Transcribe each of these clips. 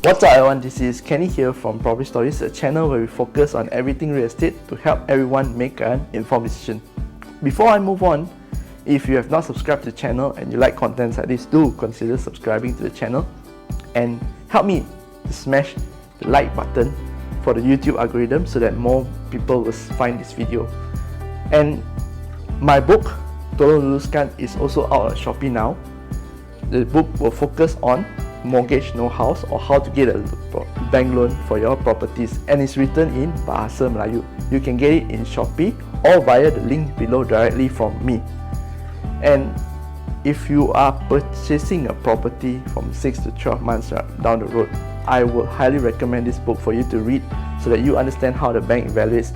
What's up everyone, this is Kenny here from Property Stories, a channel where we focus on everything real estate to help everyone make an informed decision. Before I move on, if you have not subscribed to the channel and you like contents like this, do consider subscribing to the channel and help me to smash the like button for the YouTube algorithm so that more people will find this video. And my book, Tolong, Luluskan, is also out on Shopee now. The book will focus on mortgage no house or how to get a bank loan for your properties, and it's written in Bahasa Melayu. You can get it in Shopee or via the link below directly from me. And if you are purchasing a property from 6 to 12 months down the road, I would highly recommend this book for you to read so that you understand how the bank evaluates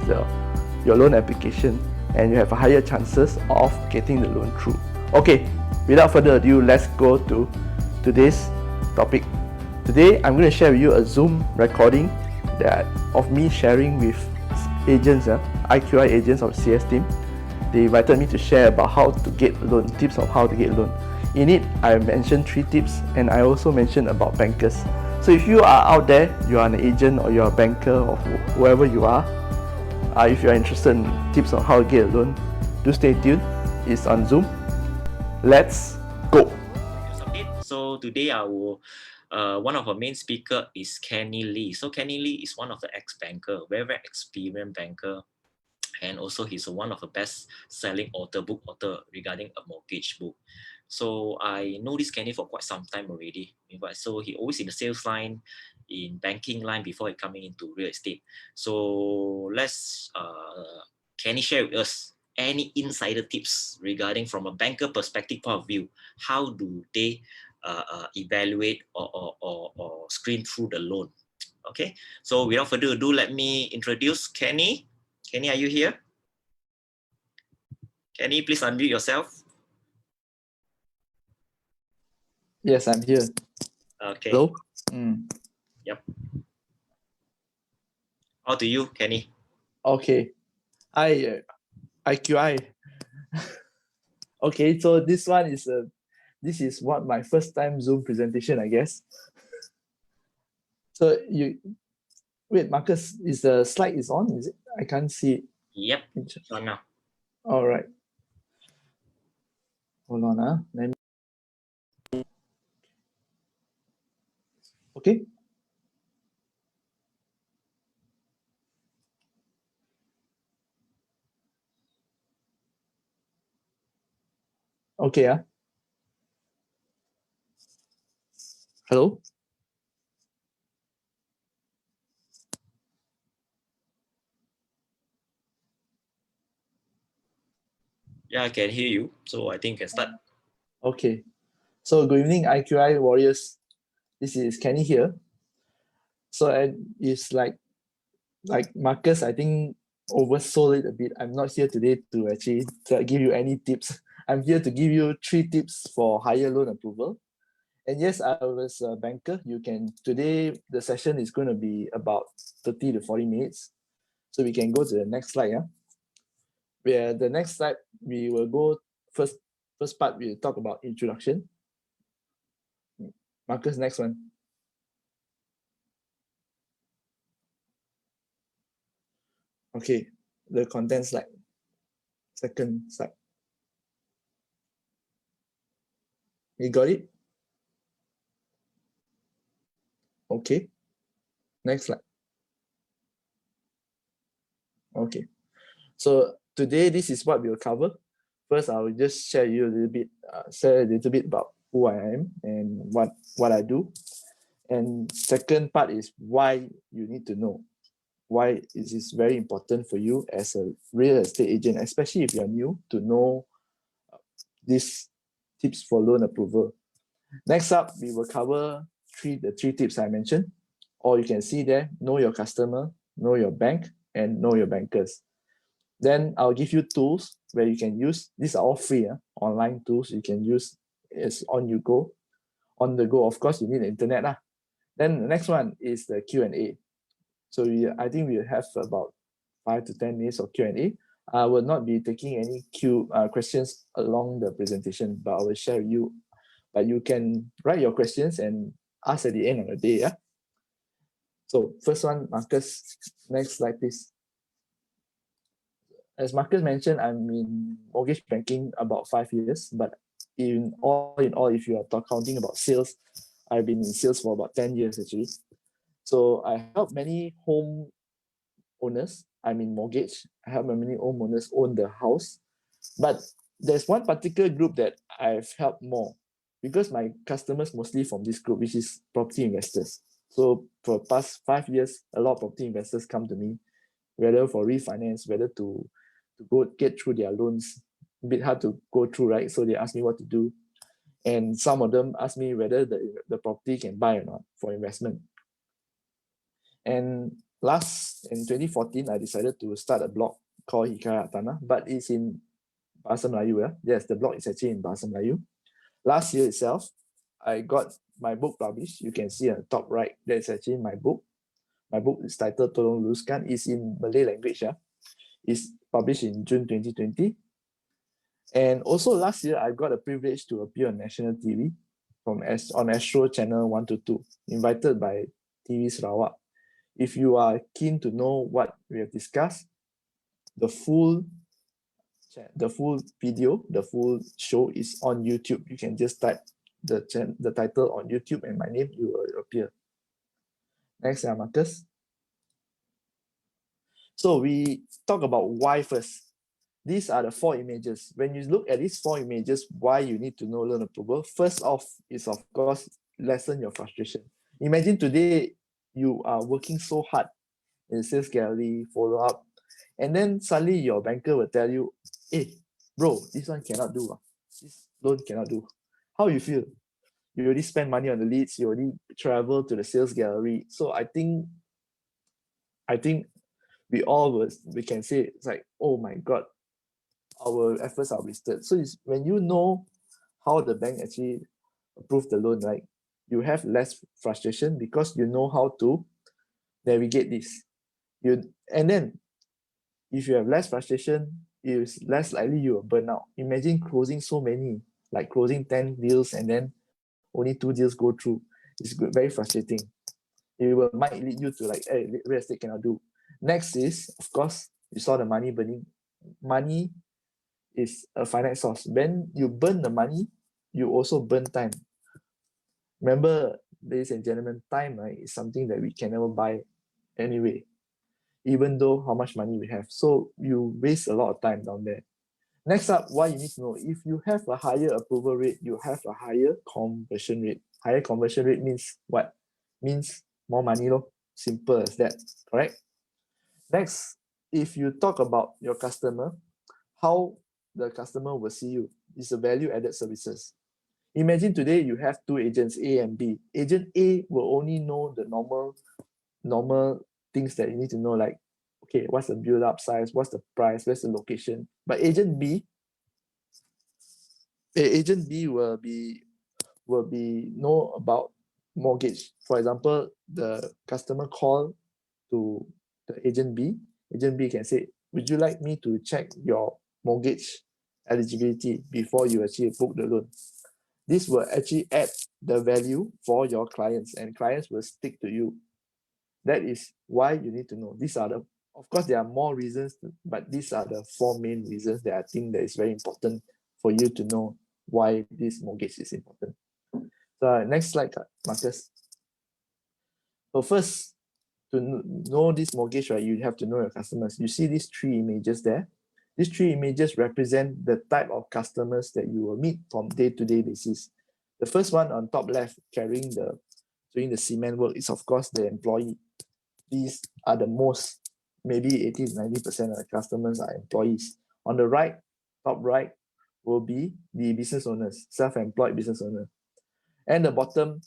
your loan application and you have a higher chances of getting the loan through. Okay, without further ado, let's go to today's topic. Today I'm going to share with you a Zoom recording of me sharing with agents, IQI agents of CS team. They invited me to share about how to get loan, tips of how to get loan. In it, I mentioned 3 tips and I also mentioned about bankers. So if you are out there, you are an agent or you are a banker or whoever you are, if you are interested in tips on how to get a loan, do stay tuned. It's on Zoom. Let's go. So today one of our main speaker is Kenny Lee. So Kenny Lee is one of the ex-banker, very experienced banker, and also he's one of the best-selling book author regarding a mortgage book. So I know this Kenny for quite some time already. So he always in the sales line, in banking line before he coming into real estate. So let's Kenny share with us any insider tips regarding from a banker perspective point of view. How do they evaluate or screen through the loan? Okay, so without further ado, let me introduce Kenny. Kenny, are you here? Kenny, please unmute yourself. Yes, I'm here. Okay. Hello? Yep. How to you, Kenny? Okay. Hi, IQI. Okay, so this is what my first time Zoom presentation, I guess. So wait, Marcus, is the slide is on? Is it? I can't see it. Yep, it's on now. All right. Hold on, let me. Okay. Okay, Hello? Yeah, I can hear you. So I think you can start. Okay. So good evening, IQI warriors. This is Kenny here. So it's like Marcus, I think oversold it a bit. I'm not here today to actually give you any tips. I'm here to give you 3 tips for higher loan approval. And yes, I was a banker. Today the session is going to be about 30 to 40 minutes. So we can go to the next slide. Where the next slide, we will go first part, we'll talk about introduction. Marcus, next one. Okay, the content slide. Second slide. You got it? Okay. Next slide. Okay. So today, this is what we'll cover. First, I will just share a little bit about who I am and what I do. And second part is why you need to know. Why it is very important for you as a real estate agent, especially if you are new, to know these tips for loan approval. Next up, we will cover the three tips I mentioned. Or you can see there, know your customer, know your bank, and know your bankers. Then I'll give you tools where you can use. These are all free, online tools you can use as on the go. Of course, you need the internet. Then the next one is the Q&A. So I think we'll have about 5 to 10 minutes of Q&A. I will not be taking any questions along the presentation, but I will share with you. But you can write your questions and ask at the end of the day. So first one, Marcus, next slide, please. As Marcus mentioned, I'm in mortgage banking about 5 years, but in all, if you are counting about sales, I've been in sales for about 10 years actually. So I help many home owners. I'm in mortgage. I help many homeowners own the house. But there's one particular group that I've helped more because my customers mostly from this group, which is property investors. So for the past 5 years, a lot of property investors come to me, whether for refinance, whether to go get through their loans. A bit hard to go through, right? So they ask me what to do. And some of them ask me whether the property can buy or not for investment. And in 2014, I decided to start a blog called Hikayat Tanah, but it's in Bahasa Melayu. Yeah? Yes, the blog is actually in Bahasa Melayu. Last year itself, I got my book published. You can see on the top right, that's actually my book. My book is titled Tolong, Luluskan. It's in Malay language. Yeah? It's published in June 2020. And also last year, I got a privilege to appear on national TV on Astro Channel 122, invited by TV Sarawak. If you are keen to know what we have discussed, the full video, the full show is on YouTube. You can just type the title on YouTube and my name, you will appear. Next, Marcus. So we talk about why first. These are the 4 images. When you look at these 4 images, why you need to know loan approval, first off is, of course, lessen your frustration. Imagine today you are working so hard in the sales gallery, follow up, and then suddenly your banker will tell you, hey, bro, this one cannot do. This loan cannot do. How you feel? You already spend money on the leads, you already travel to the sales gallery. So I think we can say it's like, oh my God, our efforts are wasted. So it's when you know how the bank actually approved the loan, right? You have less frustration because you know how to navigate this. And then if you have less frustration, it's less likely you will burn out. Imagine closing so many, like closing 10 deals and then only 2 deals go through. It's good, very frustrating. It might lead you to like, hey, real estate cannot do. Next is, of course, you saw the money burning. Money is a finite source. When you burn the money, you also burn time. Remember, ladies and gentlemen, time, right, is something that we can never buy anyway, even though how much money we have. So you waste a lot of time down there. Next up, why you need to know, if you have a higher approval rate, you have a higher conversion rate. Higher conversion rate means what? Means more money, lo. Simple as that, correct? Next, if you talk about your customer, how the customer will see you is a value-added services. Imagine today you have 2 agents, A and B. Agent A will only know the normal things that you need to know, like, okay, what's the build-up size, what's the price, where's the location. But agent B will be know about mortgage. For example, the customer call to the agent B. Agent B can say, would you like me to check your mortgage eligibility before you actually book the loan? This will actually add the value for your clients, and clients will stick to you. That is why you need to know. Of course, there are more reasons, but these are the 4 main reasons that I think that is very important for you to know why this mortgage is important. So next slide, Marcus. So first, to know this mortgage, right, you have to know your customers. You see these 3 images there. These 3 images represent the type of customers that you will meet from day-to-day basis. The first one on top left, doing the cement work, is of course the employee. These are the most, maybe 80 to 90% of the customers are employees. On the right, top right, will be the business owners, self-employed business owner. And the bottom,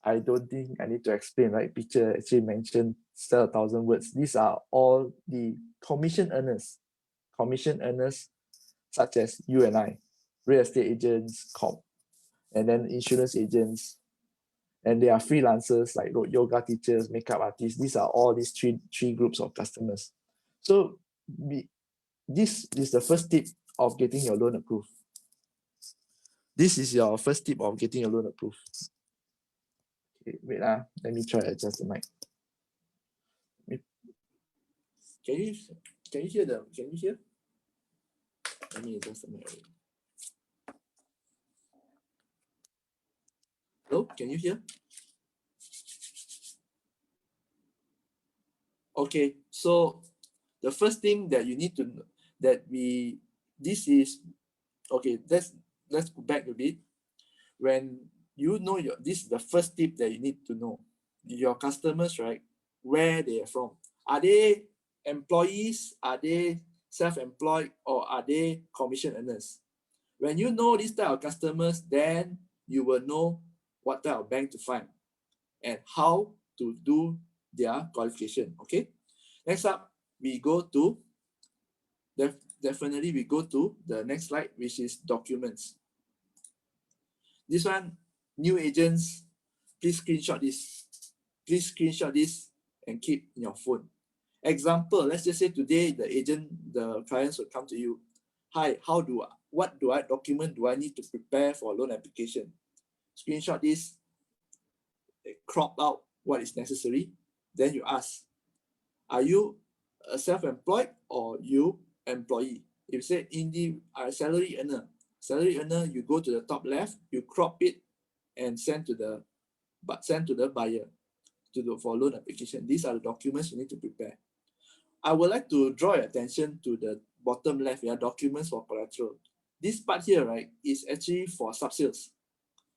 I don't think I need to explain, right? Picture actually mentioned, sell 1,000 words. These are all the commission earners such as you and I, real estate agents, and then insurance agents, and they are freelancers like yoga teachers, makeup artists. These are all these three groups of customers. So this is the first tip of getting your loan approved. This is your first tip of getting your loan approved. Okay, wait, let me try to adjust the mic. Can you hear them? Can you hear? Let me adjust the mic. Hello, can you hear? Okay, so the first thing that you need to know this is okay. Let's go back a bit. When you know this is the first tip that you need to know. Your customers, right? Where they are from? Are they employees? Are they self-employed, or are they commission earners? When you know this type of customers, then you will know what type of bank to find and how to do their qualification. Okay. Next up, we go to definitely we go to the next slide, which is documents. This one, new agents, please screenshot this. Please screenshot this and keep in your phone. Example, let's just say today the clients will come to you. Hi, what document do I need to prepare for a loan application? Screenshot this, crop out what is necessary. Then you ask, are you a self-employed or you employee? If you say salary earner, you go to the top left, you crop it and send to the buyer for loan application. These are the documents you need to prepare. I would like to draw your attention to the bottom left, documents for collateral. This part here, right, is actually for sub-sales,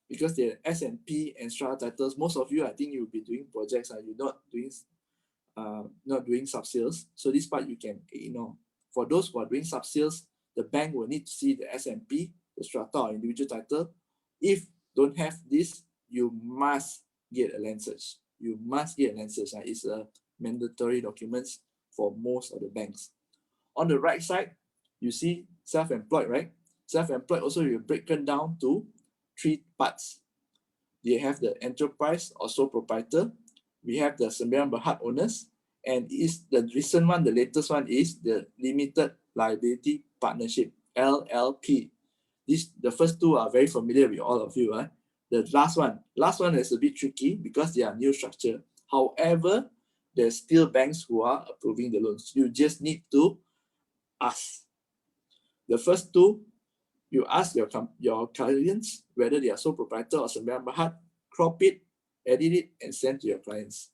because the S&P and strata titles, most of you, I think you'll be doing projects, and you're not doing sub-sales. So this part you can ignore. For those who are doing sub-sales, the bank will need to see the S&P, the strata, or individual title. If don't have this, you must get a land search. You must get a land search. It's a mandatory documents for most of the banks. On the right side, you see self-employed, right? Self-employed also will break down to 3 parts. They have the enterprise or sole proprietor. We have the sembilan berhad owners, and is the recent one, the latest one is the limited liability partnership, LLP. The first two are very familiar with all of you. The last one is a bit tricky because they are new structure. However, there's still banks who are approving the loans. You just need to ask. The first two, you ask your clients whether they are sole proprietor or sembilan berhad, crop it, edit it, and send to your clients.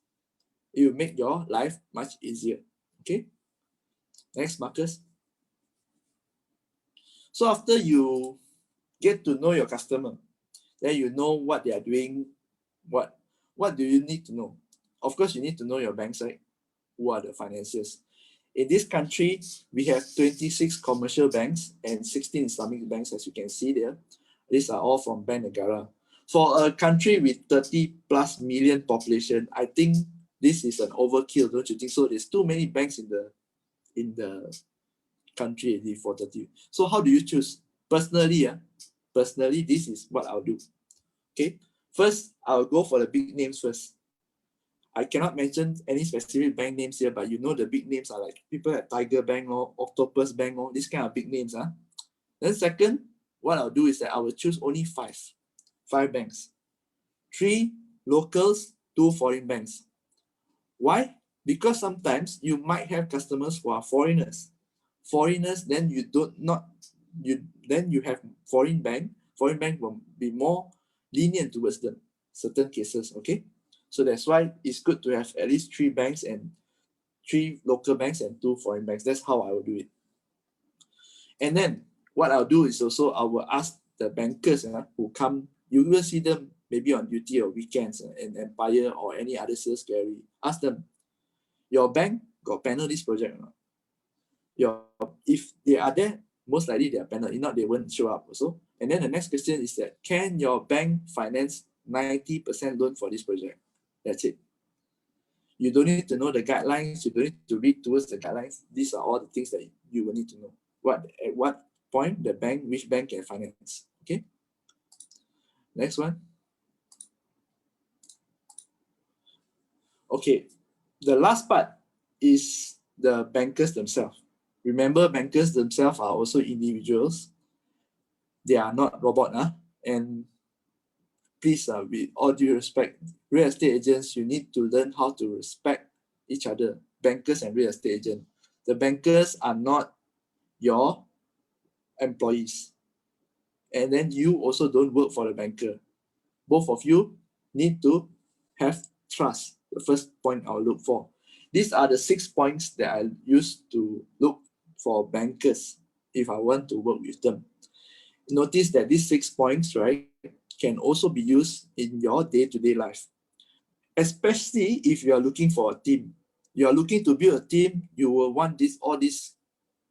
It will make your life much easier. Okay. Next, Marcus. So after you get to know your customer, then you know what they are doing. What do you need to know? Of course, you need to know your banks, right? Who are the financiers? In this country, we have 26 commercial banks and 16 Islamic banks, as you can see there. These are all from Bank Negara. For a country with 30+ million population, I think this is an overkill, don't you think so? There's too many banks in the country for 30. So how do you choose? Personally, this is what I'll do. Okay, first I'll go for the big names first. I cannot mention any specific bank names here, but you know the big names are like people at Tiger Bank or Octopus Bank or these kind of big names. Then second, what I'll do is that I will choose only five banks. 3 locals, 2 foreign banks. Why? Because sometimes you might have customers who are foreigners. Then you have foreign bank. Foreign bank will be more lenient towards them, certain cases. Okay. So that's why it's good to have at least 3 banks and 3 local banks and 2 foreign banks. That's how I will do it. And then what I'll do is also I will ask the bankers who come. You will see them maybe on duty or weekends in Empire or any other sales gallery. Ask them, your bank got panel this project or not? If they are there, most likely they are panel. If not, they won't show up also. And then the next question is that, can your bank finance 90% loan for this project? That's it. You don't need to know the guidelines. You don't need to read towards the guidelines. These are all the things that you will need to know. At what point which bank can finance. Okay. Next one. Okay. The last part is the bankers themselves. Remember, bankers themselves are also individuals. They are not robot. And please, with all due respect, real estate agents, you need to learn how to respect each other, bankers and real estate agents. The bankers are not your employees. And then you also don't work for the banker. Both of you need to have trust. The first point I'll look for. These are the 6 points that I use to look for bankers if I want to work with them. Notice that these 6 points, right, can also be used in your day-to-day life. Especially if you are looking for a team. You are looking to build a team, you will want all these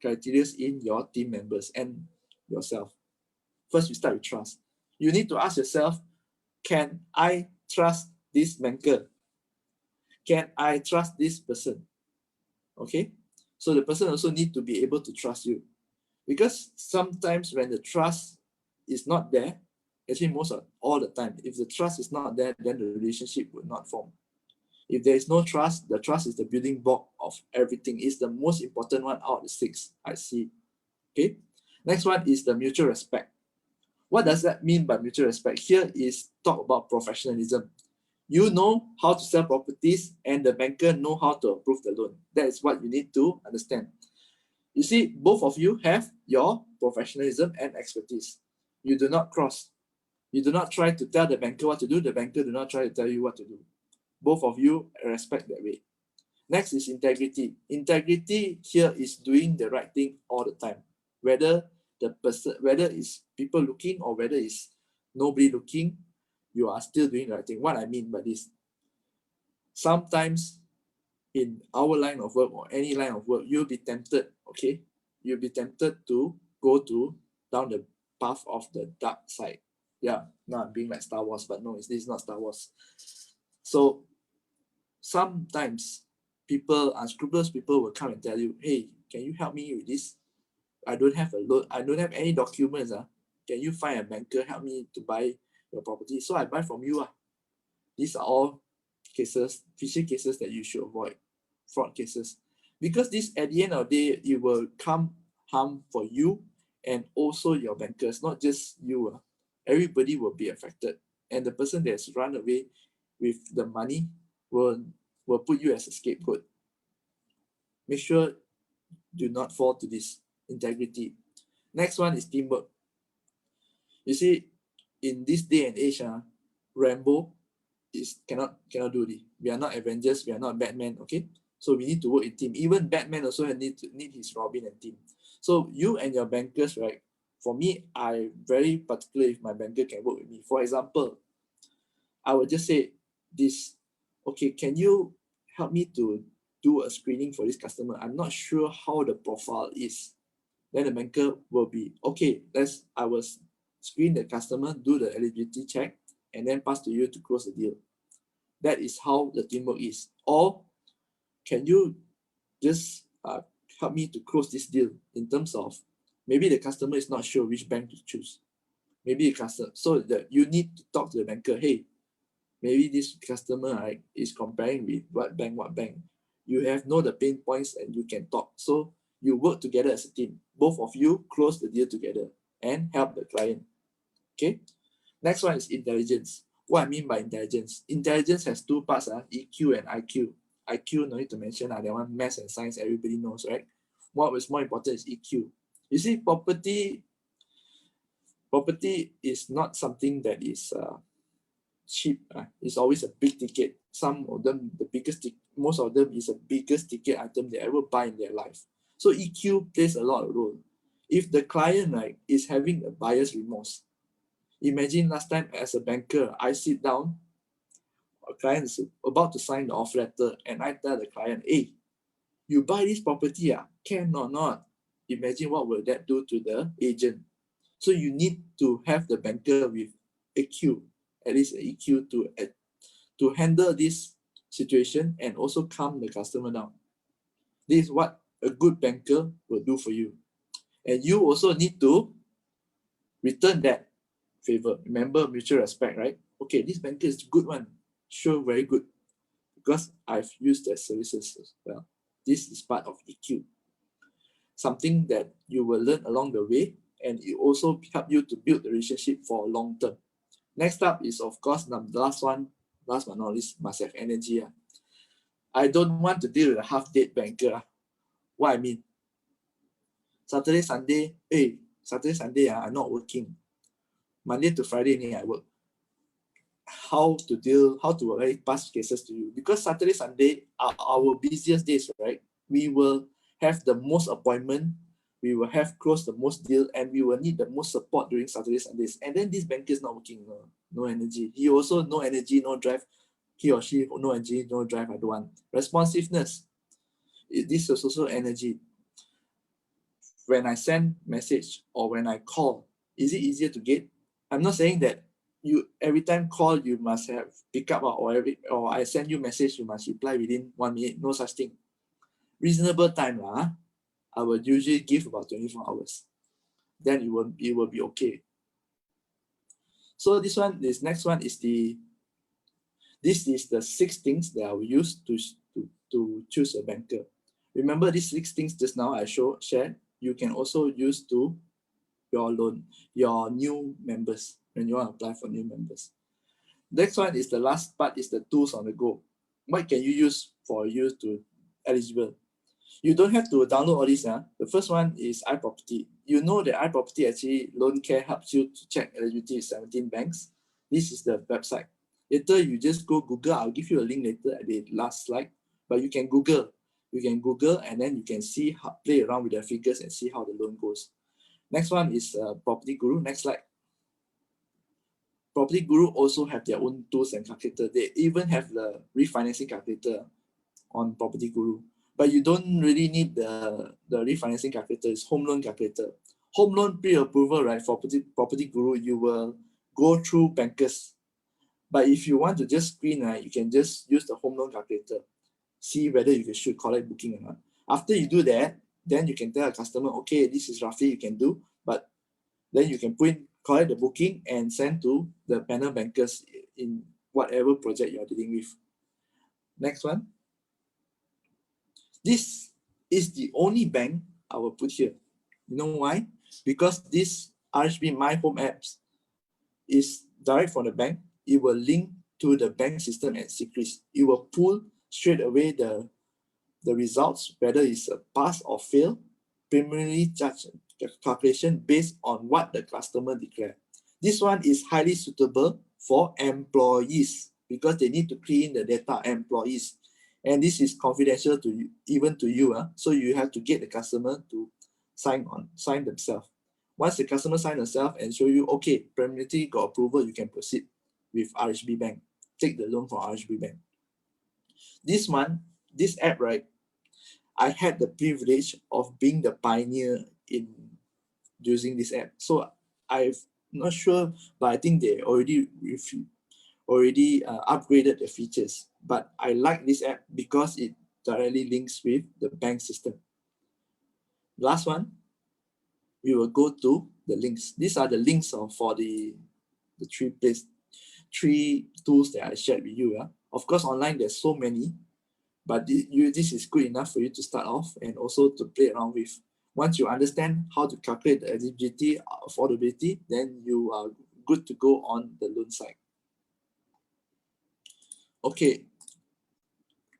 criteria in your team members and yourself. First, we start with trust. You need to ask yourself, can I trust this banker? Can I trust this person? Okay? So the person also need to be able to trust you. Because sometimes when the trust is not there, actually most of all the time, if the trust is not there, then the relationship will not form. If there is no trust, the trust is the building block of everything. It's the most important one out of the 6 I see. Okay? Next one is the mutual respect. What does that mean by mutual respect? Here is talk about professionalism. You know how to sell properties and the banker know how to approve the loan. That is what you need to understand. You see, both of you have your professionalism and expertise. You do not cross. You do not try to tell the banker what to do. The banker do not try to tell you what to do. Both of you respect that way. Next is integrity. Integrity here is doing the right thing all the time. Whether it's people looking or whether it's nobody looking, you are still doing the right thing. What I mean by this, sometimes in our line of work or any line of work, you'll be tempted, okay? You'll be tempted to go down the path of the dark side. Yeah, now I'm being like Star Wars, but no, this is not Star Wars. So sometimes unscrupulous people will come and tell you, hey, can you help me with this? I don't have a loan, I don't have any documents. Can you find a banker, help me to buy your property? So I buy from you. These are all cases, phishing cases that you should avoid, fraud cases. Because this, at the end of the day, it will come harm for you and also your bankers, not just you. Everybody will be affected. And the person that's run away with the money will put you as a scapegoat. Make sure do not fall to this. Integrity. Next one is teamwork. You see, in this day and age, Rambo cannot do this. We are not Avengers, we are not Batman, okay? So we need to work in team. Even Batman also need his Robin and team. So you and your bankers, right? For me, I'm very particular if my banker can work with me. For example, I would just say this, okay, can you help me to do a screening for this customer? I'm not sure how the profile is. Then the banker will be, okay, I will screen the customer, do the eligibility check, and then pass to you to close the deal. That is how the teamwork is. Or can you just help me to close this deal in terms of maybe the customer is not sure which bank to choose. Maybe the customer, so that you need to talk to the banker, hey, maybe this customer, right, is comparing with what bank. You have know the pain points and you can talk. So you work together as a team. Both of you close the deal together and help the client. Okay. Next one is intelligence. What I mean by intelligence? Intelligence has 2 parts, EQ and IQ. IQ, no need to mention, that one math and science, everybody knows, right? What was more important is EQ. You see, property is not something that is cheap. It's always a big ticket. Some of them, most of them is the biggest ticket item they ever buy in their life. So EQ plays a lot of role. If the client, right, is having a buyer's remorse, imagine last time as a banker, I sit down, a client is about to sign the offer letter, and I tell the client, hey, you buy this property, can or not? Imagine what will that do to the agent. So you need to have the banker with EQ, at least an EQ to handle this situation and also calm the customer down. This is what a good banker will do for you. And you also need to return that favor. Remember mutual respect, right? Okay, this banker is a good one. Sure, very good. Because I've used their services as well. This is part of EQ. Something that you will learn along the way, and it also help you to build the relationship for long term. Next up is, of course, the last but not least, must have energy. I don't want to deal with a half-dead banker. What I mean? Saturday, Sunday, I'm not working. Monday to Friday, I work. How to pass cases to you? Because Saturday, Sunday are our busiest days, right? We will have the most appointment, we will have closed the most deal, and we will need the most support during Saturday, Sundays. And then this banker is not working, no energy. He also no energy, no drive. He or she no energy, no drive. I don't want responsiveness. This is also energy. When I send message or when I call, is it easier to get? I'm not saying that you every time call you must have pick up, or I send you message you must reply within 1 minute. No such thing. Reasonable time lah. I will usually give about 24 hours. Then it will be okay. So this next one is the 6 things that I will use to choose a banker. Remember these 6 things just now I shared. You can also use to your new members when you want to apply for new members. Next one is the last part, is the tools on the go. What can you use for you to eligible? You don't have to download all this. The first one is iProperty. You know that iProperty actually Loan Care helps you to check eligibility with 17 banks. This is the website. Later you just go Google. I'll give you a link later at the last slide. But you can Google. And then you can see play around with the figures and see how the loan goes. Next one is Property Guru. Next slide. Property Guru also have their own tools and calculator. They even have the refinancing calculator on Property Guru. But you don't really need the refinancing calculator. It's home loan calculator. Home loan pre-approval, right? For Property Guru, you will go through bankers. But if you want to just screen, right, you can just use the home loan calculator. See whether you should collect booking or not. After you do that, then you can tell a customer, okay, this is roughly you can do, but then you can collect the booking and send to the panel bankers in whatever project you're dealing with. Next one. This is the only bank I will put here. You know why? Because this RHB My Home apps is direct from the bank. It will link to the bank system at Secris. It will pull straight away the results, whether it's a pass or fail, preliminary charge calculation based on what the customer declared. This one is highly suitable for employees because they need to key in the data employees. And this is confidential to you, even to you. So you have to get the customer to sign themselves. Once the customer sign themselves and show you, okay, preliminary got approval, you can proceed with RHB Bank. Take the loan from RHB Bank. This app, right? I had the privilege of being the pioneer in using this app. So I'm not sure, but I think they already upgraded the features. But I like this app because it directly links with the bank system. Last one, we will go to the links. These are the links for the three tools that I shared with you. Of course, online there's so many, but this is good enough for you to start off and also to play around with. Once you understand how to calculate the eligibility, affordability, then you are good to go on the loan side. Okay,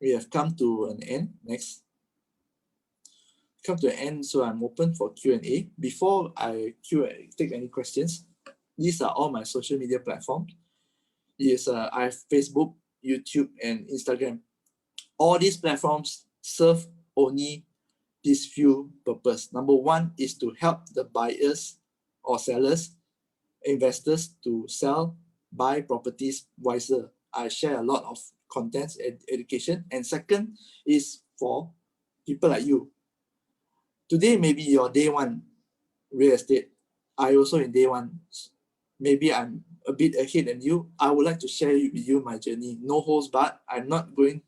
we have come to an end. Next. Come to an end, so I'm open for Q&A. Before I take any questions, these are all my social media platforms. I have Facebook, YouTube, and Instagram. All these platforms serve only these few purposes. Number one is to help the buyers or sellers, investors to buy properties wiser. I share a lot of contents and education. And second is for people like you. Today, maybe your day one real estate. I also in day one. Maybe I'm a bit ahead than you. I would like to share with you my journey. No holds barred. I'm not going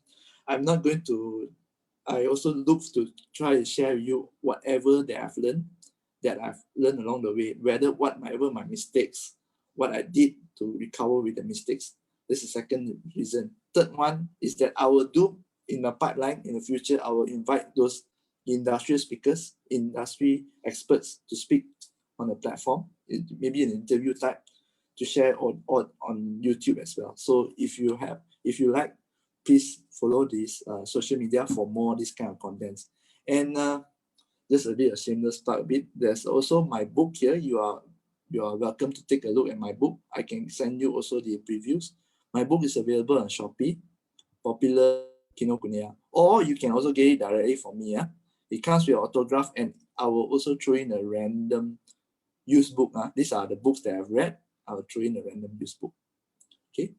to. I also look to try to share with you whatever that I've learned along the way, whatever my mistakes, what I did to recover with the mistakes. This is the second reason. Third one is that I will do in the pipeline in the future, I will invite those industrial speakers, industry experts to speak on the platform, maybe an interview type, to share on YouTube as well. So if you like, please follow this social media for more this kind of contents. And just a bit of shameless plug a bit. There's also my book here. You are welcome to take a look at my book. I can send you also the previews. My book is available on Shopee, popular Kinokuniya, or you can also get it directly from me. Yeah? It comes with autograph, and I will also throw in a random used book. These are the books that I've read. I will throw in a random used book. Okay.